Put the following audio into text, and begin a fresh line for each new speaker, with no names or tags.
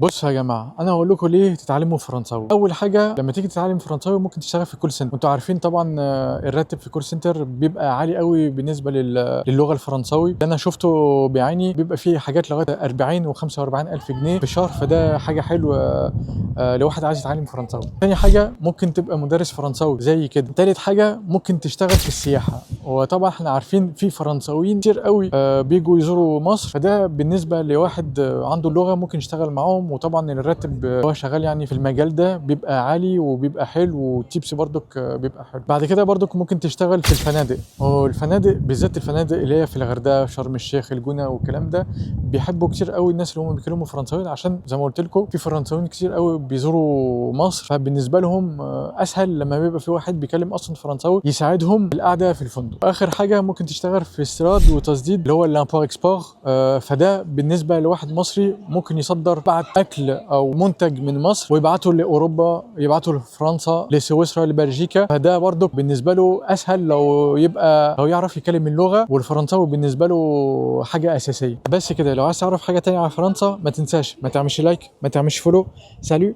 بصوا يا جماعه، انا هقول لكم ليه تتعلموا فرنساوي. اول حاجه لما تيجي تتعلم فرنساوي ممكن تشتغل في كول سنتر. انتوا عارفين طبعا الراتب في كول سنتر بيبقى عالي قوي بالنسبه للغه الفرنساوي. اللي انا شفته بعيني بيبقى فيه حاجات لغايه 40 و45 الف جنيه في الشهر، فده حاجه حلوه لو واحد عايز يتعلم فرنساوي. تاني حاجه ممكن تبقى مدرس فرنساوي زي كده. تالت حاجه ممكن تشتغل في السياحه، وطبعا احنا عارفين في فرنساويين كتير قوي بيجوا يزوروا مصر، فده بالنسبه لواحد عنده اللغه ممكن يشتغل معاهم. وطبعا الراتب هو شغال يعني في المجال ده بيبقى عالي وبيبقى حلو، والتيبس برضك بيبقى حلو. بعد كده برضك ممكن تشتغل في الفنادق، والفنادق بالذات الفنادق اللي هي في الغردقه، شرم الشيخ، الجونه والكلام ده بيحبوا كتير قوي الناس اللي هم بيتكلموا فرنساوي، عشان زي ما قلت لكم في فرنساويين كتير قوي بيزوروا مصر، فبالنسبه لهم اسهل لما بيبقى في واحد بيتكلم اصلا فرنساوي يساعدهم في القعده في الفندق. اخر حاجه ممكن تشتغل في استيراد وتصدير اللي هو الامبور اكسبور، فده بالنسبه لواحد مصري ممكن يصدر بعد اكل او منتج من مصر ويبعته لاوروبا، يبعته لفرنسا، لسويسرا، لبلجيكا. فده برضه بالنسبه له اسهل لو يعرف يتكلم اللغه، والفرنساوي بالنسبه له حاجه اساسيه. بس كده. لو عايز تعرف حاجه تانية عن فرنسا ما تنساش ما تعملش لايك، ما تعملش فولو. سالو.